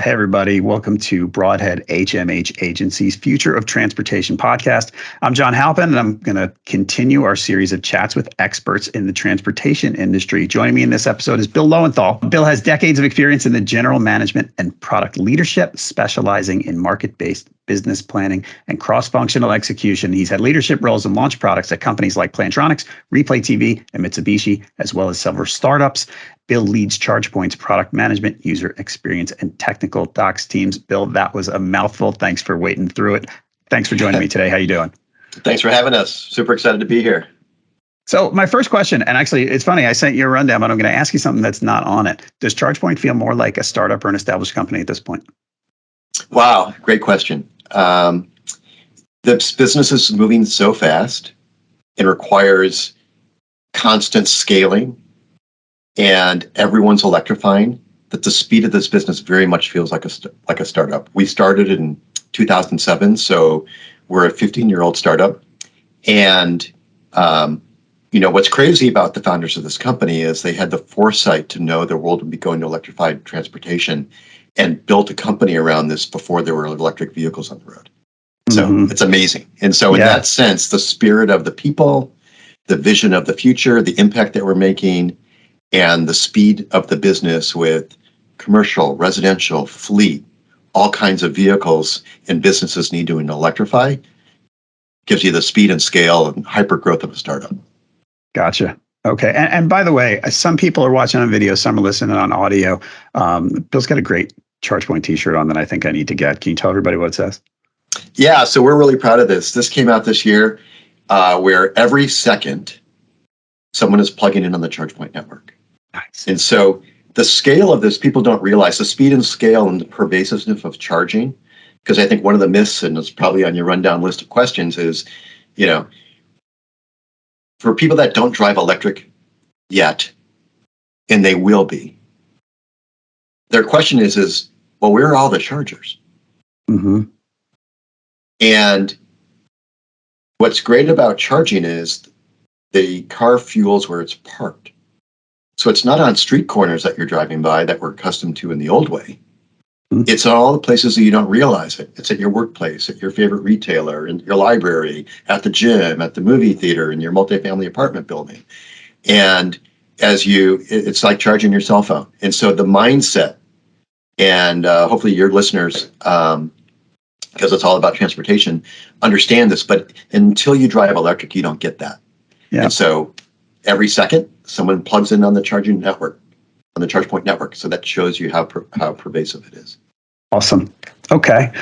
Hey, everybody. Welcome to Broadhead HMH Agency's Future of Transportation podcast. I'm John Halpin, and I'm going to continue our series of chats with experts in the transportation industry. Joining me in this episode is Bill Loewenthal. Bill has decades of experience in the general management and product leadership, specializing in market-based business planning and cross-functional execution. He's had leadership roles and launched products at companies like Plantronics, Replay TV, and Mitsubishi, as well as several startups. Bill leads ChargePoint's product management, user experience, and technical docs teams. Bill, that was a mouthful. Thanks for waiting through it. Thanks for joining me today. How you doing? Thanks for having us. Super excited to be here. So my first question, and actually it's funny, I sent you a rundown, but I'm going to ask you something that's not on it. Does ChargePoint feel more like a startup or an established company at this point? Wow, great question. The business is moving so fast. It requires constant scaling, and everyone's electrifying, that the speed of this business very much feels like a startup. We started in 2007, so we're a 15-year-old startup. And what's crazy about the founders of this company is they had the foresight to know the world would be going to electrified transportation and built a company around this before there were electric vehicles on the road. So It's amazing. And so in that sense, the spirit of the people, the vision of the future, the impact that we're making, and the speed of the business with commercial, residential, fleet, all kinds of vehicles and businesses need to electrify, gives you the speed and scale and hyper growth of a startup. Gotcha. Okay. And by the way, some people are watching on video, some are listening on audio. Bill's got a great ChargePoint T-shirt on that I think I need to get. Can you tell everybody what it says? Yeah, so we're really proud of this. This came out this year where every second someone is plugging in on the ChargePoint network. Nice. And so the scale of this, people don't realize the speed and scale and the pervasiveness of charging, because I think one of the myths, and it's probably on your rundown list of questions, is, for people that don't drive electric yet, and they will be, their question is, well, where are all the chargers? Mm-hmm. And what's great about charging is the car fuels where it's parked. So it's not on street corners that you're driving by that we're accustomed to in the old way. Mm-hmm. It's at all the places that you don't realize it. It's at your workplace, at your favorite retailer, in your library, at the gym, at the movie theater, in your multifamily apartment building. And it's like charging your cell phone. And so the mindset, and hopefully your listeners, because it's all about transportation, understand this, but until you drive electric, you don't get that. Yeah. And so every second, someone plugs in on the charging network, on the ChargePoint network. So that shows you how pervasive it is. Awesome. Okay.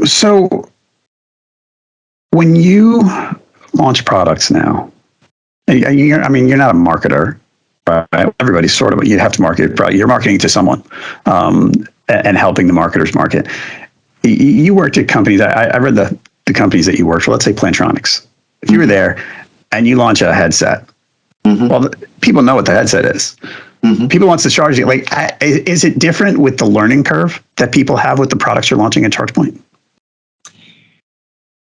So when you launch products now, you're not a marketer, right? Everybody's sort of, you have to market, you're marketing to someone and helping the marketers market. You worked at companies, I read the companies that you worked for, let's say Plantronics. If you were there and you launch a headset, well, people know what the headset is. People want to charge it. Like, is it different with the learning curve that people have with the products you're launching at ChargePoint?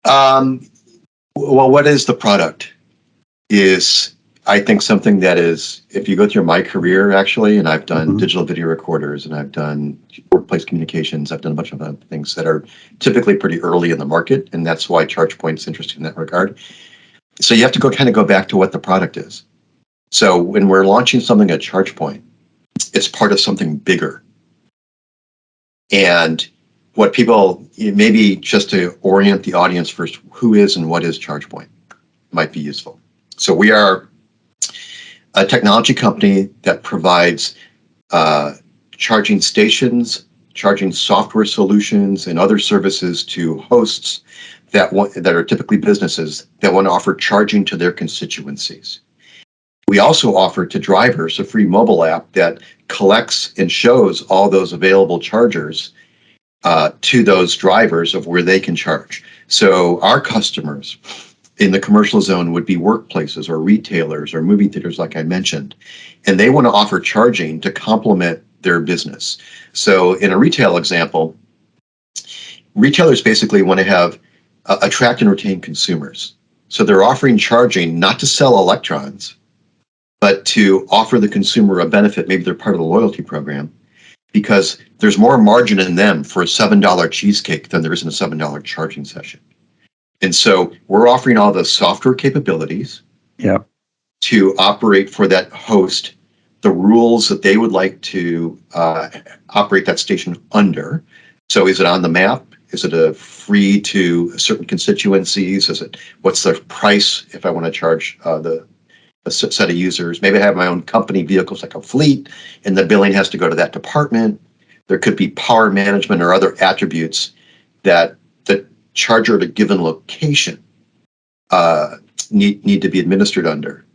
Well, what is the product is, I think, something that is, if you go through my career, actually, and I've done digital video recorders and I've done workplace communications, I've done a bunch of other things that are typically pretty early in the market. And that's why ChargePoint's interesting in that regard. So you have to go back to what the product is. So when we're launching something at ChargePoint, it's part of something bigger. And what people, maybe just to orient the audience first, who is and what is ChargePoint might be useful. So we are a technology company that provides charging stations, charging software solutions, and other services to hosts that are typically businesses that want to offer charging to their constituencies. We also offer to drivers a free mobile app that collects and shows all those available chargers to those drivers of where they can charge. So our customers in the commercial zone would be workplaces or retailers or movie theaters, like I mentioned, and they want to offer charging to complement their business. So in a retail example, retailers basically want to have attract and retain consumers. So they're offering charging not to sell electrons, but to offer the consumer a benefit. Maybe they're part of the loyalty program, because there's more margin in them for a $7 cheesecake than there is in a $7 charging session. And so we're offering all the software capabilities Yep. to operate for that host the rules that they would like to operate that station under. So is it on the map? Is it a free to certain constituencies? What's the price if I want to charge a set of users? Maybe I have my own company vehicles like a fleet, and the billing has to go to that department. There could be power management or other attributes that the charger at a given location need to be administered under.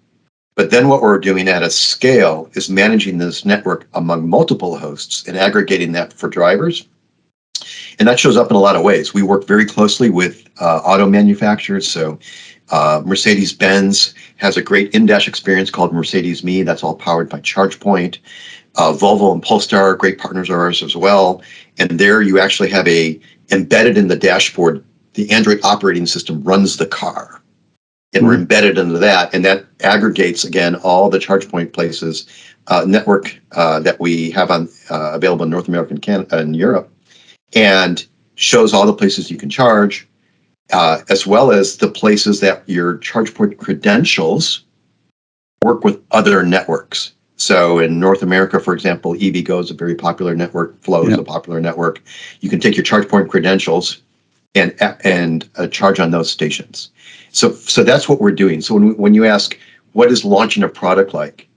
But then what we're doing at a scale is managing this network among multiple hosts and aggregating that for drivers. And that shows up in a lot of ways. We work very closely with auto manufacturers. So Mercedes-Benz has a great in-dash experience called Mercedes Me. That's all powered by ChargePoint. Volvo and Polestar are great partners of ours as well. And there you actually have embedded in the dashboard, the Android operating system runs the car. And we're embedded into that, and that aggregates, again, all the ChargePoint places, network that we have on available in North America and Canada and Europe, and shows all the places you can charge, as well as the places that your ChargePoint credentials work with other networks. So in North America, for example, EVgo is a very popular network, Flow is a popular network. You can take your ChargePoint credentials and charge on those stations. So that's what we're doing. So when you ask, what is launching a product like?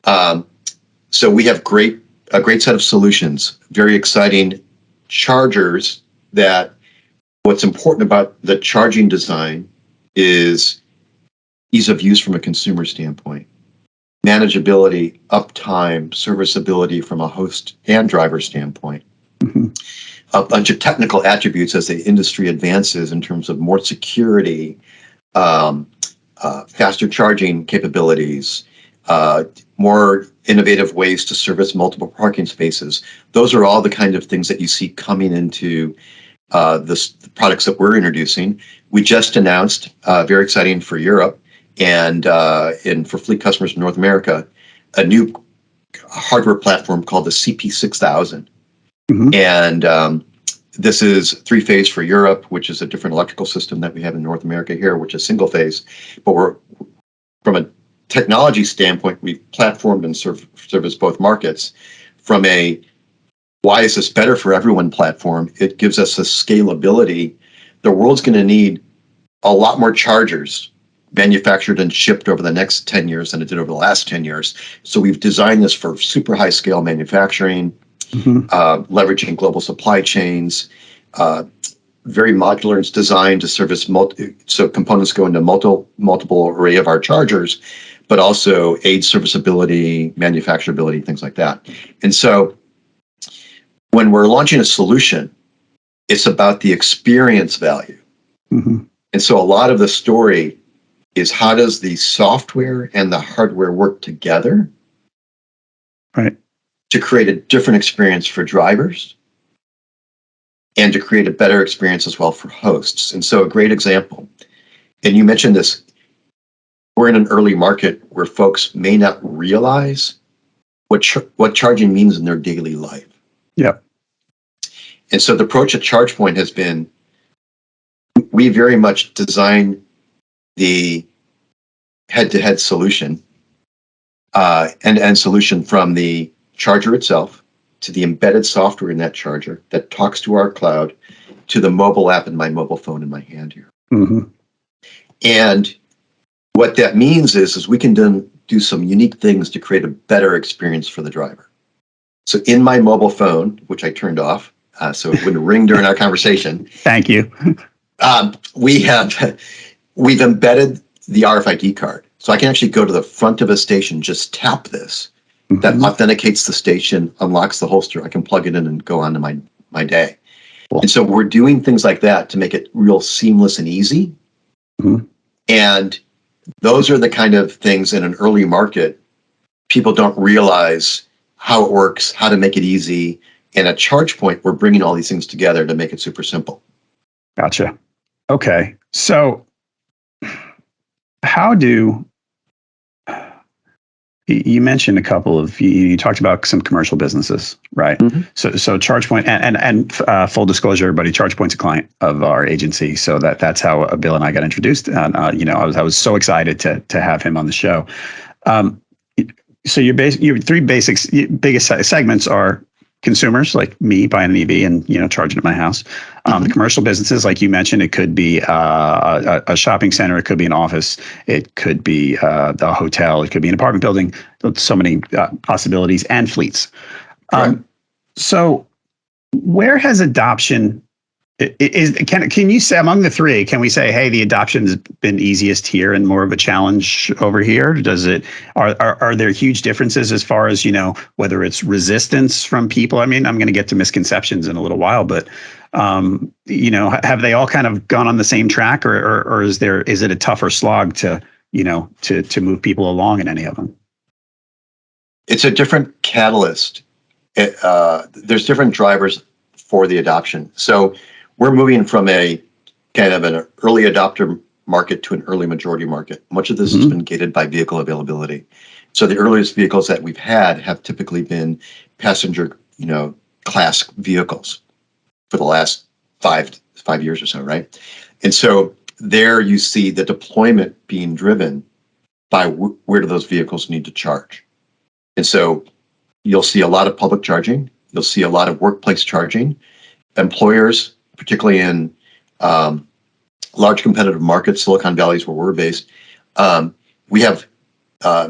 So we have a great set of solutions, very exciting chargers that what's important about the charging design is ease of use from a consumer standpoint, manageability, uptime, serviceability from a host and driver standpoint. A bunch of technical attributes as the industry advances in terms of more security, faster charging capabilities, more innovative ways to service multiple parking spaces. Those are all the kind of things that you see coming into the products that we're introducing. We just announced, very exciting for Europe and for fleet customers in North America, a new hardware platform called the CP6000. And this is three-phase for Europe, which is a different electrical system that we have in North America here, which is single-phase. But from a technology standpoint, we've platformed and service both markets. From a why is this better for everyone platform, it gives us a scalability. The world's going to need a lot more chargers manufactured and shipped over the next 10 years than it did over the last 10 years. So we've designed this for super high scale manufacturing, leveraging global supply chains, very modular. It's designed to service so components go into multiple array of our chargers, but also aid serviceability, manufacturability, things like that. And so when we're launching a solution, it's about the experience value. And so a lot of the story is how does the software and the hardware work together to create a different experience for drivers and to create a better experience as well for hosts. And so a great example, and you mentioned this, we're in an early market where folks may not realize what charging means in their daily life. And so the approach at ChargePoint has been, we very much design the head-to-head solution, end-to-end solution from the charger itself to the embedded software in that charger that talks to our cloud to the mobile app in my mobile phone in my hand here. And what that means is we can do some unique things to create a better experience for the driver. So in my mobile phone, which I turned off so it wouldn't ring during our conversation. Thank you. We've embedded the RFID card. So I can actually go to the front of a station, just tap this. That authenticates the station, unlocks the holster. I can plug it in and go on to my day. And so we're doing things like that to make it real seamless and easy. And those are the kind of things in an early market, people don't realize how it works, how to make it easy. And at ChargePoint, we're bringing all these things together to make it super simple. Gotcha. Okay. So how do You mentioned a couple of you talked about some commercial businesses, right? Mhm. So ChargePoint and full disclosure, everybody, ChargePoint's a client of our agency, so that's how Bill and I got introduced. And I was so excited to have him on the show. Um, so your three biggest segments are consumers like me buying an EV and charging at my house. The commercial businesses, like you mentioned, it could be a shopping center, it could be an office, it could be a hotel, it could be an apartment building. So many possibilities, and fleets. Correct. So where has adoption can you say among the three, can we say, hey, the adoption's been easiest here and more of a challenge over here? Does it are there huge differences as far as, whether it's resistance from people? I mean, I'm going to get to misconceptions in a little while, but have they all kind of gone on the same track, or is it a tougher slog to move people along in any of them? It's a different catalyst. There's different drivers for the adoption. So we're moving from a kind of an early adopter market to an early majority market. Much of this has been gated by vehicle availability. So the earliest vehicles that we've had have typically been passenger, class vehicles for the last five years or so, right? And so there you see the deployment being driven by where do those vehicles need to charge. And so you'll see a lot of public charging. You'll see a lot of workplace charging. Employers, particularly in large competitive markets, Silicon Valley is where we're based. We have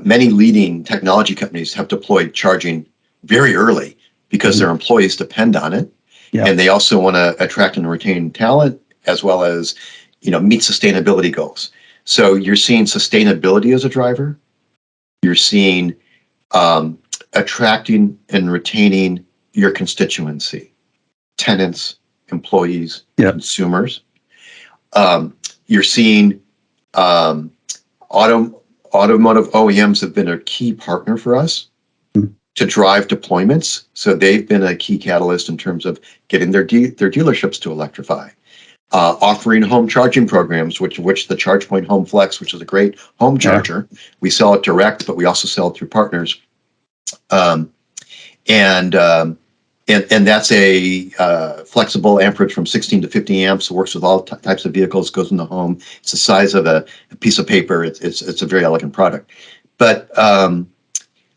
many leading technology companies have deployed charging very early because their employees depend on it. Yeah. And they also want to attract and retain talent, as well as meet sustainability goals. So you're seeing sustainability as a driver. You're seeing attracting and retaining your constituency, tenants, employees, consumers. You're seeing automotive OEMs have been a key partner for us to drive deployments. So they've been a key catalyst in terms of getting their dealerships to electrify. Offering home charging programs, which the ChargePoint Home Flex, which is a great home charger. We sell it direct, but we also sell it through partners. And that's a flexible amperage from 16 to 50 amps. It works with all types of vehicles. Goes in the home. It's the size of a piece of paper. It's a very elegant product. But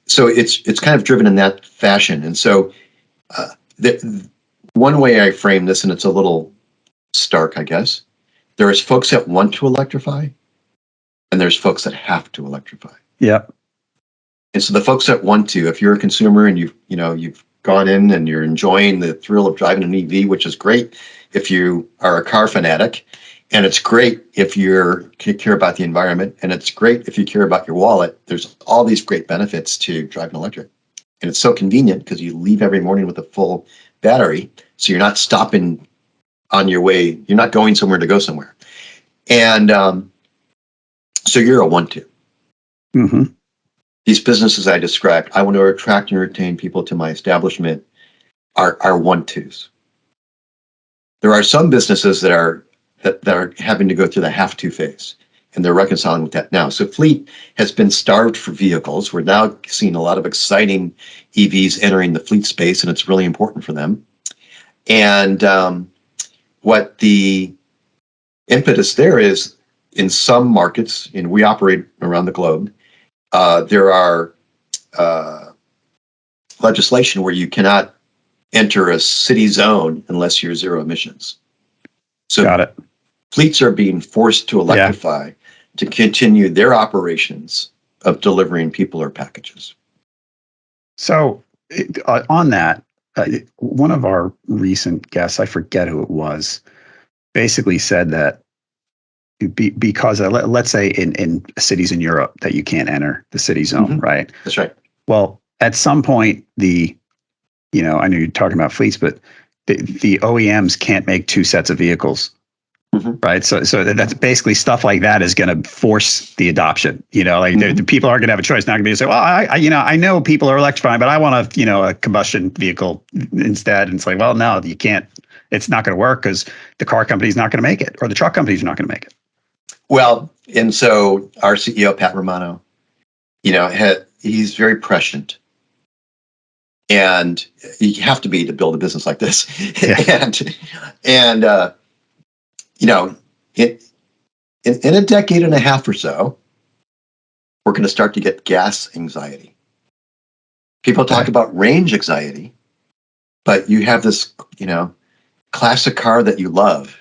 so it's kind of driven in that fashion. And so one way I frame this, and it's a little stark, I guess. There is folks that want to electrify, and there's folks that have to electrify. Yeah. And so the folks that want to, if you're a consumer and you've gone in and you're enjoying the thrill of driving an EV, which is great if you are a car fanatic, and it's great if you care about the environment, and it's great if you care about your wallet. There's all these great benefits to driving electric. And it's so convenient because you leave every morning with a full battery, so you're not stopping on your way. You're not going somewhere to go somewhere. And so you're a want-to. Mm-hmm. These businesses I described, I want to attract and retain people to my establishment, are want-tos. There are some businesses that are having to go through the have-to phase, and they're reconciling with that now. So fleet has been starved for vehicles. We're now seeing a lot of exciting EVs entering the fleet space, and it's really important for them. And what the impetus there is, in some markets, and we operate around the globe, there are legislation where you cannot enter a city zone unless you're zero emissions. So got it. Fleets are being forced to electrify to continue their operations of delivering people or packages. So on that, one of our recent guests, I forget who it was, basically said that because let's say in cities in Europe that you can't enter the city zone, right? That's right. Well, at some point, I know you're talking about fleets, but the OEMs can't make two sets of vehicles, right? So that's basically stuff like that is going to force the adoption. The people aren't going to have a choice. Not going to be say, well, I know people are electrifying, but I want a combustion vehicle instead. And it's like, well, no, you can't. It's not going to work because the car company's not going to make it, or the truck company's not going to make it. Well, and so our CEO, Pat Romano, he's very prescient. And you have to be to build a business like this. Yeah. and you know, in a decade and a half or so, we're going to start to get gas anxiety. People talk about range anxiety, but you have this, classic car that you love,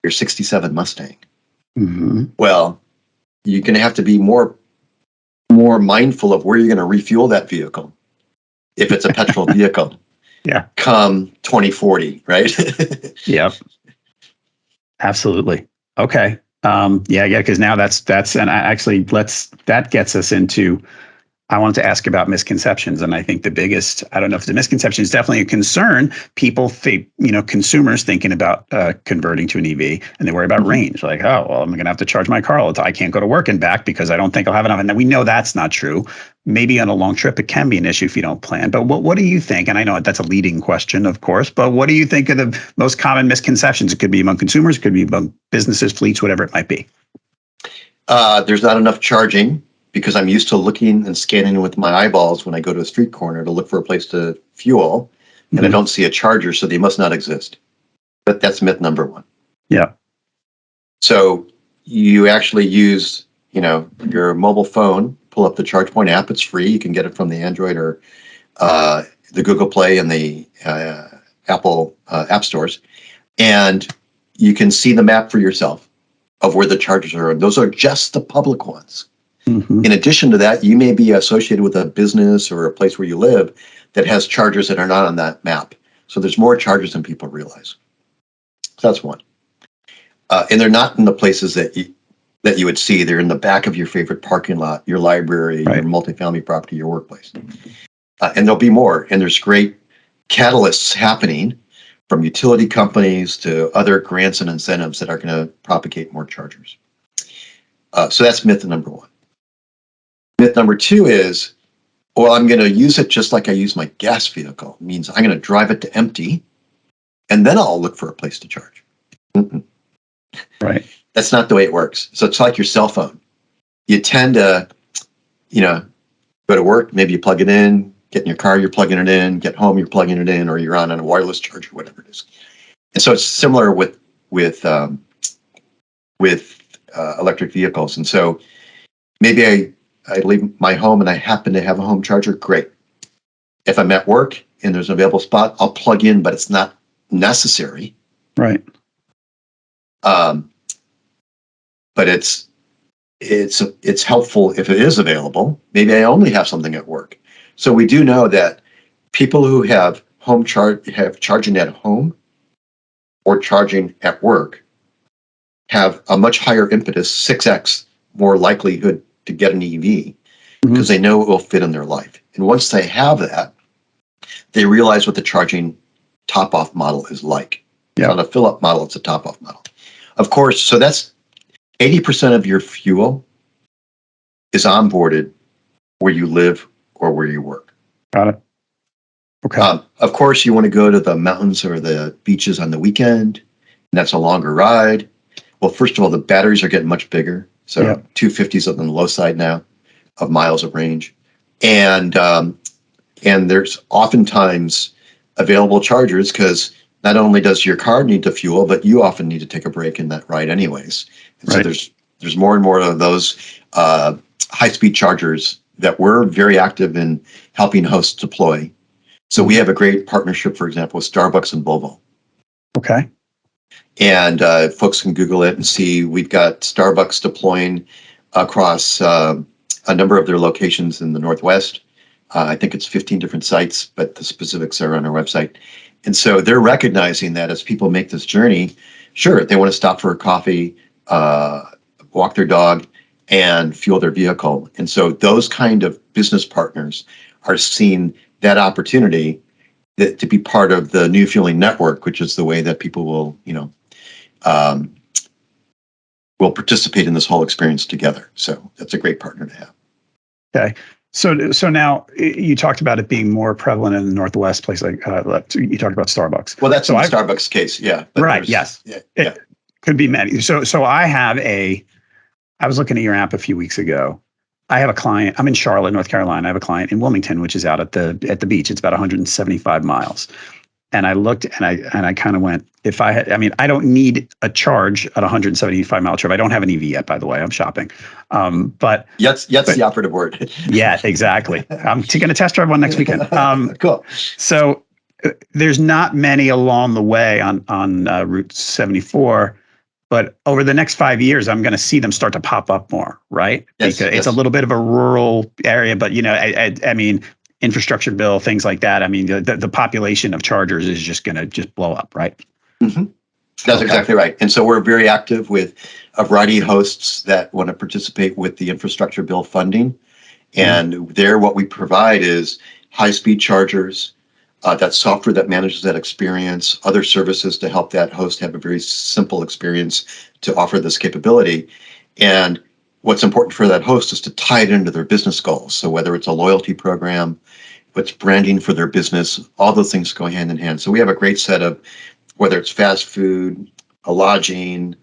your 67 Mustang. Mm-hmm. Well, you're going to have to be more mindful of where you're going to refuel that vehicle if it's a petrol vehicle. Yeah. Come 2040, right? Yep. Absolutely. Okay. Yeah. Because now that's that gets us into. I wanted to ask about misconceptions, and I think the biggest, I don't know if the misconception is definitely a concern. People think, consumers thinking about converting to an EV, and they worry about range. Like, oh, well, I'm going to have to charge my car all the time. I can't go to work and back because I don't think I'll have enough. And then we know that's not true. Maybe on a long trip, it can be an issue if you don't plan. But what do you think? And I know that's a leading question, of course, but what do you think are the most common misconceptions? It could be among consumers, it could be among businesses, fleets, whatever it might be. There's not enough charging, because I'm used to looking and scanning with my eyeballs when I go to a street corner to look for a place to fuel, and I don't see a charger, so they must not exist. But that's myth number one. Yeah. So you actually use, your mobile phone, pull up the ChargePoint app. It's free. You can get it from the Android or the Google Play and the Apple app stores, and you can see the map for yourself of where the chargers are. And those are just the public ones. Mm-hmm. In addition to that, you may be associated with a business or a place where you live that has chargers that are not on that map. So there's more chargers than people realize. So that's one. And they're not in the places that you would see. They're in the back of your favorite parking lot, your library, Right. your multifamily property, your workplace. And there'll be more. And there's great catalysts happening from utility companies to other grants and incentives that are going to propagate more chargers. So that's myth number one. Myth number two is, well, I'm going to use it just like I use my gas vehicle. It means I'm going to drive it to empty, and then I'll look for a place to charge. Mm-mm. Right. That's not the way it works. So it's like your cell phone. You tend to, go to work, maybe you plug it in, get in your car, you're plugging it in, get home, you're plugging it in, or you're on a wireless charger, whatever it is. And so it's similar with electric vehicles. And so maybe I leave my home and I happen to have a home charger, great. If I'm at work and there's an available spot, I'll plug in, but it's not necessary. Right. But it's helpful if it is available. Maybe I only have something at work. So we do know that people who have charging at home or charging at work have a much higher impetus, 6x more likelihood to get an EV, because they know it will fit in their life. And once they have that, they realize what the charging top-off model is like. It's not a fill-up model, it's a top-off model. Of course, so that's 80% of your fuel is onboarded where you live or where you work. Got it. Okay. Of course, you want to go to the mountains or the beaches on the weekend, and that's a longer ride. Well, first of all, the batteries are getting much bigger. So 250s on the low side now of miles of range. And there's oftentimes available chargers, because not only does your car need to fuel, but you often need to take a break in that ride anyways. And so there's more and more of those high-speed chargers that we're very active in helping hosts deploy. So we have a great partnership, for example, with Starbucks and Volvo. Okay. And folks can Google it and see we've got Starbucks deploying across a number of their locations in the Northwest. I think it's 15 different sites, but the specifics are on our website. And so they're recognizing that as people make this journey, sure, they want to stop for a coffee, walk their dog, and fuel their vehicle. And so those kind of business partners are seeing that opportunity to be part of the new fueling network, which is the way that people will, will participate in this whole experience together. So that's a great partner to have. Okay. So now you talked about it being more prevalent in the Northwest place, like you talked about Starbucks. Well, that's in the Starbucks case, yeah. Right. Yes. Yeah. It could be many. So I was looking at your app a few weeks ago. I have a client. I'm in Charlotte, North Carolina. I have a client in Wilmington, which is out at the beach. It's about 175 miles. And I looked and I kind of went, if I had, I mean, I don't need a charge at a 175-mile trip. I don't have an EV yet, by the way. I'm shopping. But Yet's the operative word. yeah, exactly. I'm going to test drive one next weekend. Cool. So there's not many along the way on Route 74. But over the next 5 years, I'm going to see them start to pop up more, right? Yes, Because it's yes. a little bit of a rural area, but I mean, infrastructure bill, things like that. I mean, the population of chargers is just going to just blow up, right? Mm-hmm. That's exactly right. And so we're very active with a variety of hosts that want to participate with the infrastructure bill funding. And there, what we provide is high-speed chargers, that software that manages that experience, other services to help that host have a very simple experience to offer this capability. And what's important for that host is to tie it into their business goals. So whether it's a loyalty program, what's branding for their business, all those things go hand in hand. So we have a great set of, whether it's fast food, lodging,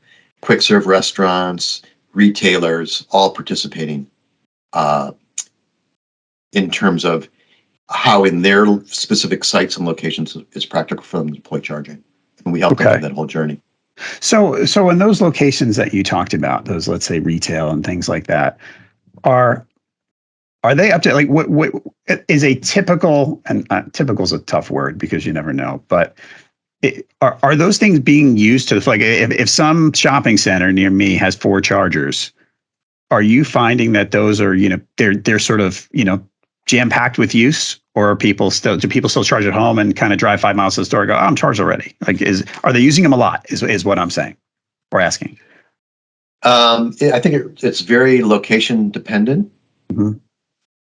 quick serve restaurants, retailers, all participating in terms of how in their specific sites and locations it's practical for them to deploy charging. And we help them through that whole journey. So in those locations that you talked about, those, let's say, retail and things like that, are they up to, like, what is a typical, and typical is a tough word because you never know, but are those things being used to, like, if some shopping center near me has 4 chargers, are you finding that those are, they're sort of, jam-packed with use, or do people still charge at home and kind of drive 5 miles to the store and go, oh, I'm charged already? Like, are they using them a lot is what I'm saying or asking? I think it's very location dependent. Mm-hmm.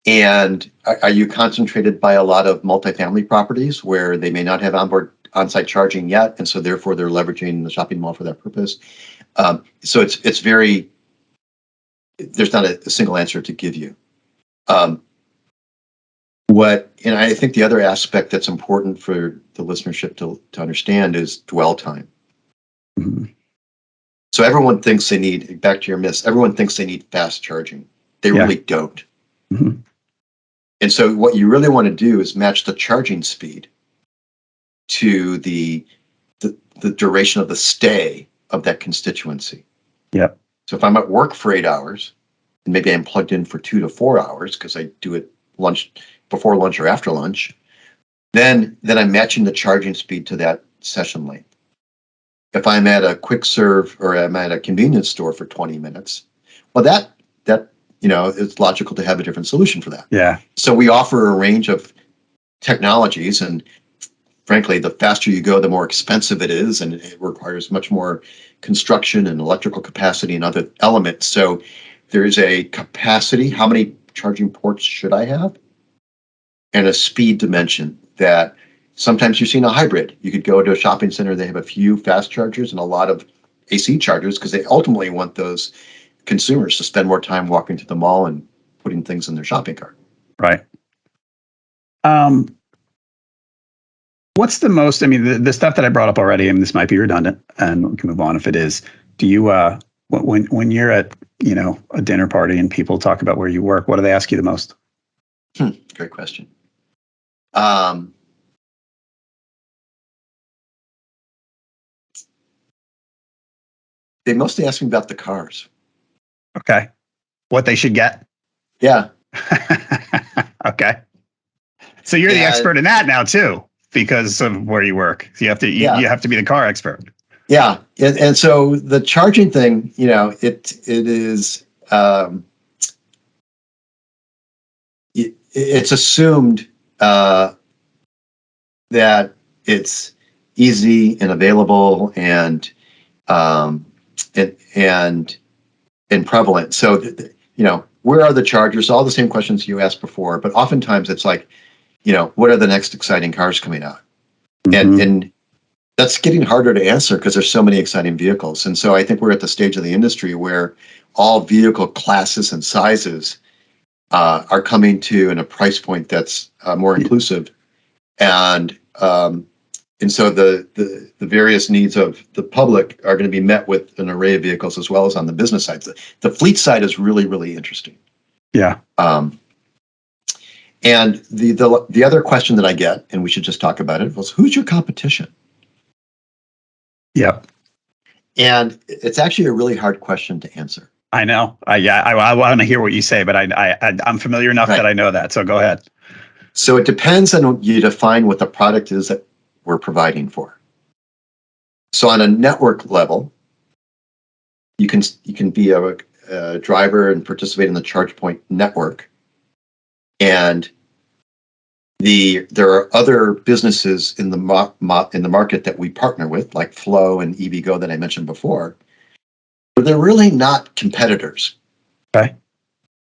And are you concentrated by a lot of multifamily properties where they may not have on-site charging yet, and so therefore they're leveraging the shopping mall for that purpose? So it's very, there's not a single answer to give you. And I think the other aspect that's important for the listenership to understand is dwell time. Mm-hmm. So everyone thinks they need, back to your myths, everyone thinks they need fast charging. They really don't. Mm-hmm. And so what you really want to do is match the charging speed to the duration of the stay of that constituency. Yep. So if I'm at work for 8 hours, and maybe I'm plugged in for 2 to 4 hours because I do it before lunch or after lunch, then I'm matching the charging speed to that session length. If I'm at a quick serve or I'm at a convenience store for 20 minutes, well, that it's logical to have a different solution for that. Yeah. So we offer a range of technologies, and frankly, the faster you go, the more expensive it is, and it requires much more construction and electrical capacity and other elements. So there is a capacity, how many charging ports should I have? And a speed dimension that sometimes you've seen a hybrid. You could go to a shopping center, they have a few fast chargers and a lot of AC chargers because they ultimately want those consumers to spend more time walking to the mall and putting things in their shopping cart. Right. What's the most, I mean, the stuff that I brought up already, and this might be redundant, and we can move on if it is. Do you, when you're at, a dinner party and people talk about where you work, what do they ask you the most? Great question. They mostly ask me about the cars. Okay. What they should get? Yeah. Okay. So you're the expert in that now too, because of where you work. So you have to be the car expert. Yeah. And so the charging thing, it is, it's assumed that it's easy and available and prevalent. So, where are the chargers? All the same questions you asked before, but oftentimes it's like, what are the next exciting cars coming out? Mm-hmm. And that's getting harder to answer because there's so many exciting vehicles. And so I think we're at the stage of the industry where all vehicle classes and sizes are coming to in a price point that's more inclusive. And so the various needs of the public are going to be met with an array of vehicles as well as on the business side. The fleet side is really, really interesting. Yeah. And the other question that I get, and we should just talk about it, was who's your competition? Yep. And it's actually a really hard question to answer. I know. I want to hear what you say, but I'm familiar enough that I know that. So go ahead. So it depends on you define what the product is that we're providing for. So on a network level, you can be a driver and participate in the ChargePoint network, and there are other businesses in the market that we partner with, like Flow and EVgo that I mentioned before, but they're really not competitors. Okay.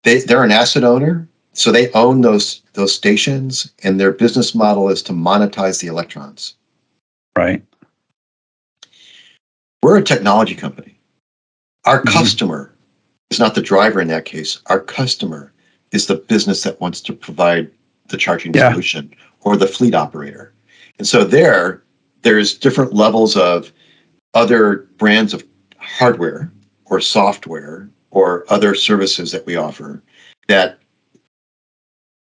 They're an asset owner, so they own those stations, and their business model is to monetize the electrons. Right. We're a technology company. Our customer is not the driver in that case. Our customer is the business that wants to provide the charging solution, or the fleet operator. And so there's different levels of other brands of hardware or software or other services that we offer that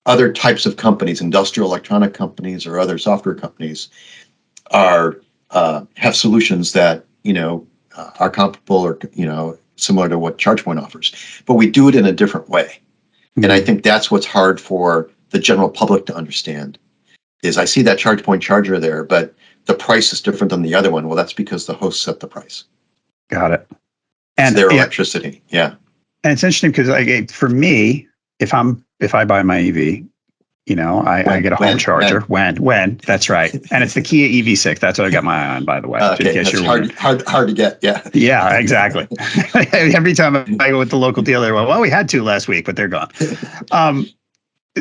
other types of companies, industrial electronic companies or other software companies, are have solutions that are comparable or similar to what ChargePoint offers, but we do it in a different way. And I think that's what's hard for the general public to understand. Is I see that ChargePoint charger there, but the price is different than the other one. Well, that's because the host set the price. Got it. And it's their electricity. Yeah. And it's interesting because for me, if I buy my EV, I get a home charger. When that's right, and it's the Kia EV6. That's what I got my eye on, by the way. Okay, that's hard to get. Yeah. Yeah, exactly. Every time I go with the local dealer, well, we had two last week, but they're gone.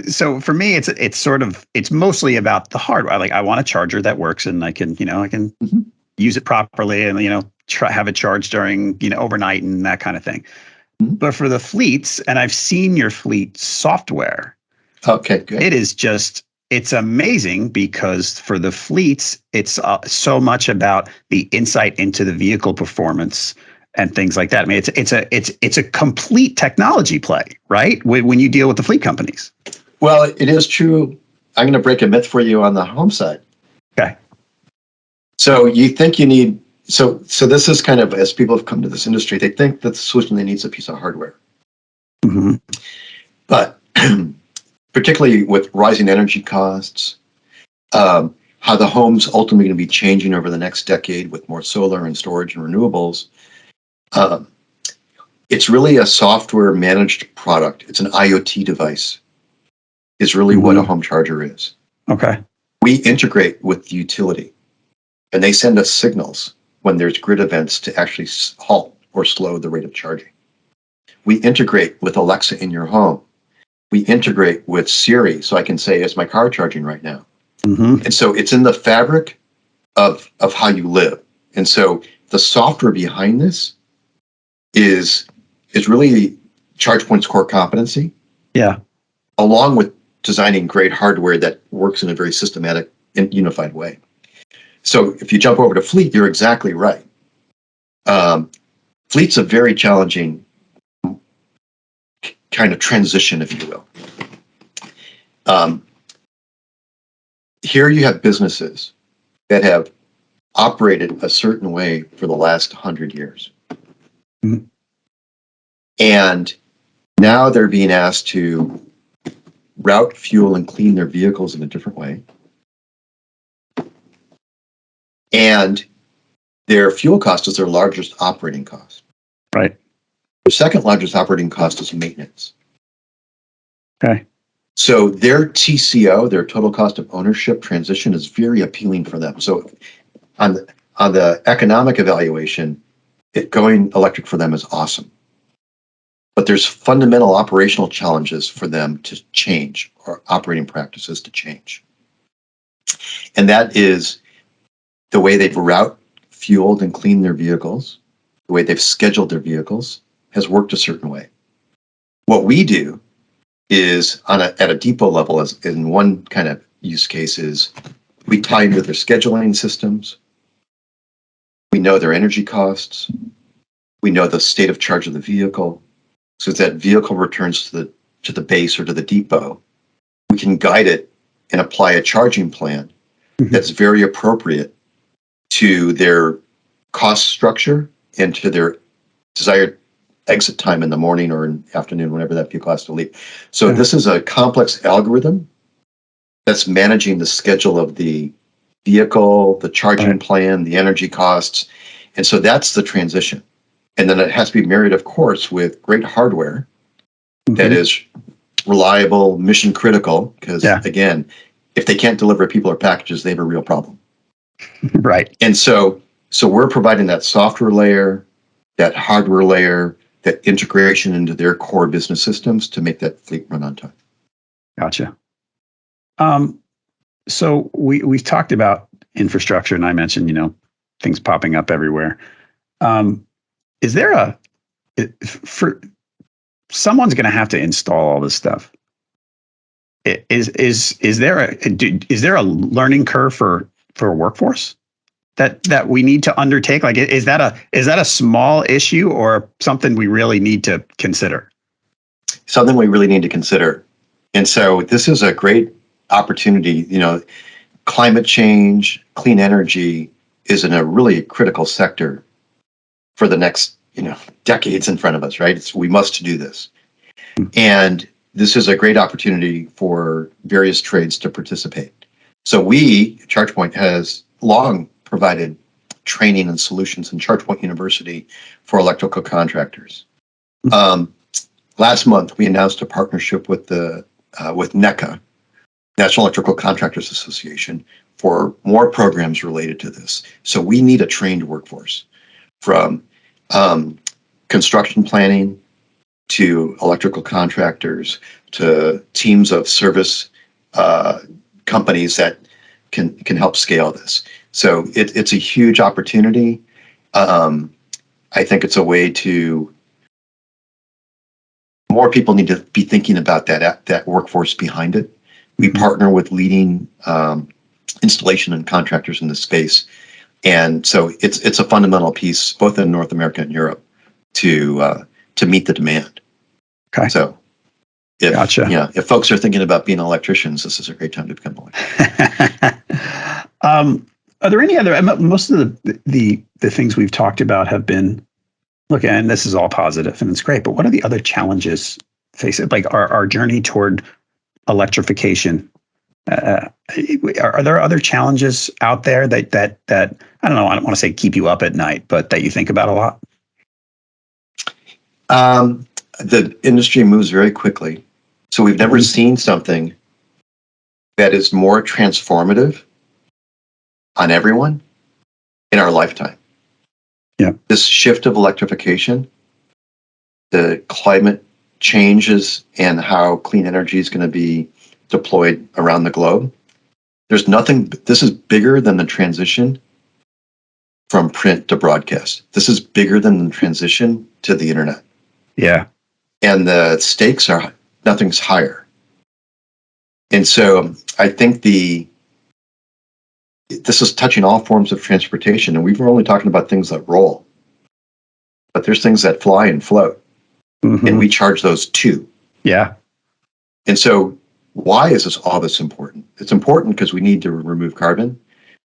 So for me, it's mostly about the hardware. Like I want a charger that works, and I can use it properly, and have it charged during overnight and that kind of thing. But for the fleets, and I've seen your fleet software. Okay, good. It is it's amazing because for the fleets, it's so much about the insight into the vehicle performance and things like that. I mean, it's a complete technology play, right? When you deal with the fleet companies. Well, it is true. I'm going to break a myth for you on the home side. Okay. So you think you need, so this is kind of, as people have come to this industry, they think that the solution they need is a piece of hardware. Mm-hmm. But particularly with rising energy costs, how the home's ultimately going to be changing over the next decade with more solar and storage and renewables, it's really a software managed product. It's an IoT device is really what a home charger is. Okay. We integrate with the utility, and they send us signals when there's grid events to actually halt or slow the rate of charging. We integrate with Alexa in your home. We integrate with Siri, so I can say, is my car charging right now? Mm-hmm. And so it's in the fabric of how you live. And so the software behind this is really ChargePoint's core competency. Yeah. Along with designing great hardware that works in a very systematic and unified way. So if you jump over to fleet, you're exactly right. Fleet's a very challenging kind of transition, if you will. Here you have businesses that have operated a certain way for the last 100 years. Mm-hmm. And now they're being asked to route fuel and clean their vehicles in a different way. And their fuel cost is their largest operating cost. Right. The second largest operating cost is maintenance. Okay. So their TCO, their total cost of ownership transition, is very appealing for them. So on the economic evaluation, going electric for them is awesome. But there's fundamental operational challenges for them to change, or operating practices to change. And that is the way they've route fueled and cleaned their vehicles, the way they've scheduled their vehicles has worked a certain way. What we do is at a depot level, as in one kind of use case, is we tie into their scheduling systems. We know their energy costs. We know the state of charge of the vehicle. So that vehicle returns to to the base or to the depot, we can guide it and apply a charging plan that's very appropriate to their cost structure and to their desired exit time in the morning or in afternoon, whenever that vehicle has to leave. So this is a complex algorithm that's managing the schedule of the vehicle, the charging plan, the energy costs. And so that's the transition. And then it has to be married, of course, with great hardware that is reliable, mission critical, because again, if they can't deliver people or packages, they have a real problem. Right. And so we're providing that software layer, that hardware layer, that integration into their core business systems to make that fleet run on time. Gotcha. So we've talked about infrastructure, and I mentioned, things popping up everywhere. Is there someone's going to have to install all this stuff? Is there a learning curve for a workforce that we need to undertake? Like, is that a small issue or something we really need to consider? Something we really need to consider. And so this is a great opportunity. Climate change, clean energy is in a really critical sector for the next, decades in front of us, right? We must do this. And this is a great opportunity for various trades to participate. So we, ChargePoint, has long provided training and solutions in ChargePoint University for electrical contractors. Last month, we announced a partnership with NECA, National Electrical Contractors Association, for more programs related to this. So we need a trained workforce, from construction planning to electrical contractors to teams of service companies that can help scale this. So it's a huge opportunity. I think it's a way to, more people need to be thinking about that workforce behind it. We partner with leading installation and contractors in this space. And so it's a fundamental piece, both in North America and Europe, to meet the demand. Okay. So if folks are thinking about being electricians, this is a great time to become electrician. Are there any other, most of the things we've talked about have been, look, and this is all positive and it's great, but what are the other challenges facing, like our journey toward electrification? Are there other challenges out there that I don't know, I don't want to say keep you up at night, but that you think about a lot? The industry moves very quickly. So we've never seen something that is more transformative on everyone in our lifetime. Yeah. This shift of electrification, the climate changes, and how clean energy is going to be deployed around the globe. There's nothing, this is bigger than the transition from print to broadcast. This is bigger than the transition to the internet. Yeah. And the stakes are, nothing's higher. And so I think this is touching all forms of transportation, and we were only talking about things that roll. But there's things that fly and float, and we charge those too. Yeah. And so why is all this important? It's important because we need to remove carbon.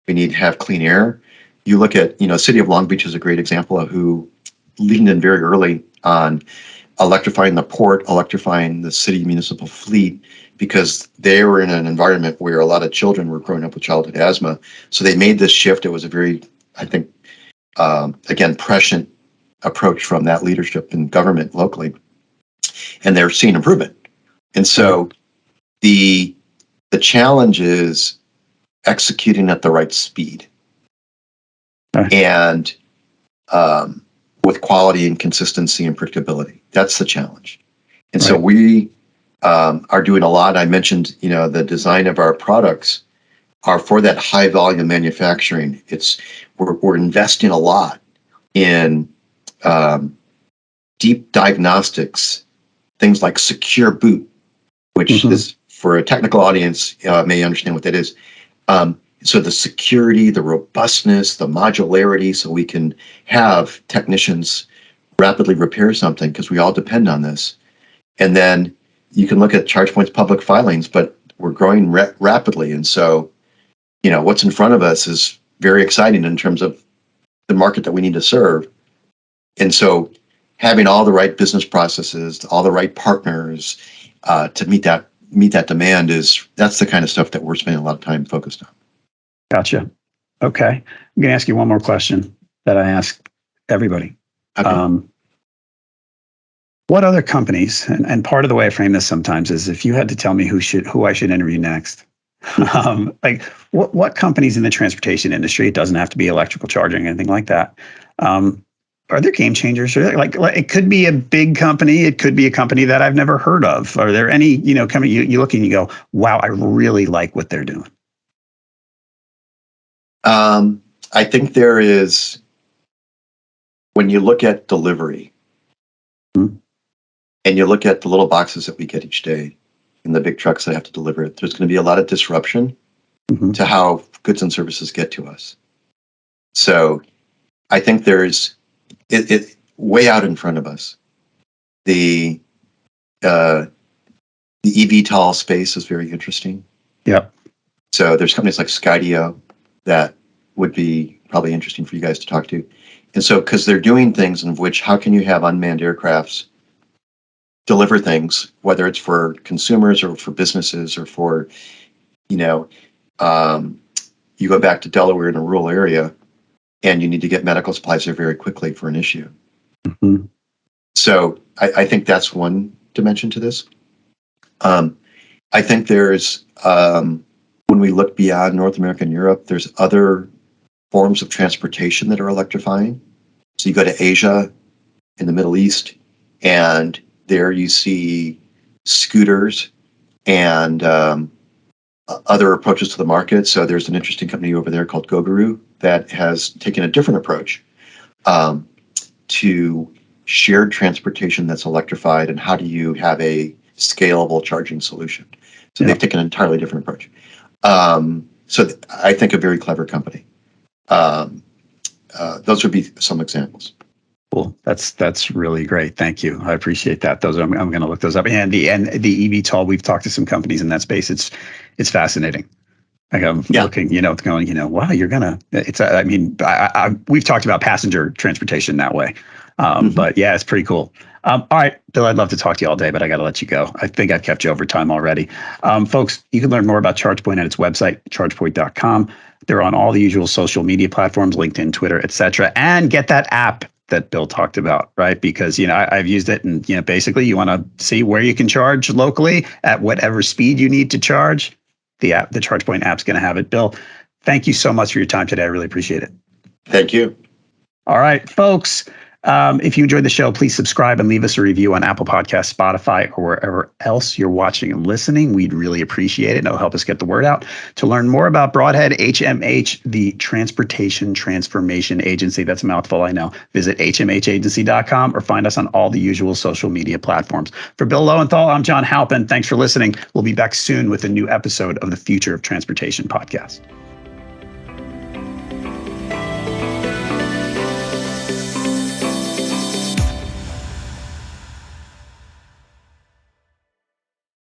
We need to have clean air. You look at, City of Long Beach is a great example of who leaned in very early on electrifying the port, electrifying the city municipal fleet, because they were in an environment where a lot of children were growing up with childhood asthma. So they made this shift. It was a very, I think, again, prescient approach from that leadership in government locally. And they're seeing improvement. And so the challenge is executing at the right speed. And with quality and consistency and predictability. That's the challenge. And so we are doing a lot. I mentioned, the design of our products are for that high volume manufacturing. We're investing a lot in deep diagnostics, things like secure boot, which is, for a technical audience, may understand what that is. So the security, the robustness, the modularity, so we can have technicians rapidly repair something, because we all depend on this. And then you can look at ChargePoint's public filings, but we're growing rapidly. And so, what's in front of us is very exciting in terms of the market that we need to serve. And so having all the right business processes, all the right partners to meet that demand that's the kind of stuff that we're spending a lot of time focused on. Gotcha. Okay. I'm going to ask you one more question that I ask everybody. Okay. What other companies, and part of the way I frame this sometimes is if you had to tell me who I should interview next, like what companies in the transportation industry, it doesn't have to be electrical charging, anything like that, are there game changers? Or like it could be a big company, it could be a company that I've never heard of. Are there any, company you look and you go, wow, I really like what they're doing? I think there is, when you look at delivery, and you look at the little boxes that we get each day and the big trucks that have to deliver it, there's going to be a lot of disruption to how goods and services get to us. So I think there's it way out in front of us. The eVTOL space is very interesting. Yep. So there's companies like Skydio that would be probably interesting for you guys to talk to. And so, because they're doing things in which, how can you have unmanned aircrafts deliver things, whether it's for consumers or for businesses or for, you go back to Delaware in a rural area and you need to get medical supplies there very quickly for an issue. So I think that's one dimension to this. I think there's, when we look beyond North America and Europe, there's other forms of transportation that are electrifying. So you go to Asia, in the Middle East, and there you see scooters and other approaches to the market. So there's an interesting company over there called Goguru that has taken a different approach to shared transportation that's electrified, and how do you have a scalable charging solution. So they've taken an entirely different approach. So I think a very clever company. Those would be some examples. Cool. That's really great. Thank you. I appreciate that. Those I'm going to look those up. And the eVTOL, we've talked to some companies in that space. It's fascinating. Like I'm looking, going, wow, you're gonna. It's. I mean, we've talked about passenger transportation that way, but yeah, it's pretty cool. All right, Bill, I'd love to talk to you all day, but I got to let you go. I think I've kept you over time already. Folks, you can learn more about ChargePoint at its website, chargepoint.com. They're on all the usual social media platforms, LinkedIn, Twitter, etc. And get that app that Bill talked about, right? Because, I've used it, and, basically you want to see where you can charge locally at whatever speed you need to charge. The ChargePoint app's going to have it. Bill, thank you so much for your time today. I really appreciate it. Thank you. All right, folks. If you enjoyed the show, please subscribe and leave us a review on Apple Podcasts, Spotify, or wherever else you're watching and listening. We'd really appreciate it. It'll help us get the word out. To learn more about Broadhead HMH, the Transportation Transformation Agency, that's a mouthful, I know, visit hmhagency.com or find us on all the usual social media platforms. For Bill Loewenthal, I'm John Halpin. Thanks for listening. We'll be back soon with a new episode of the Future of Transportation podcast.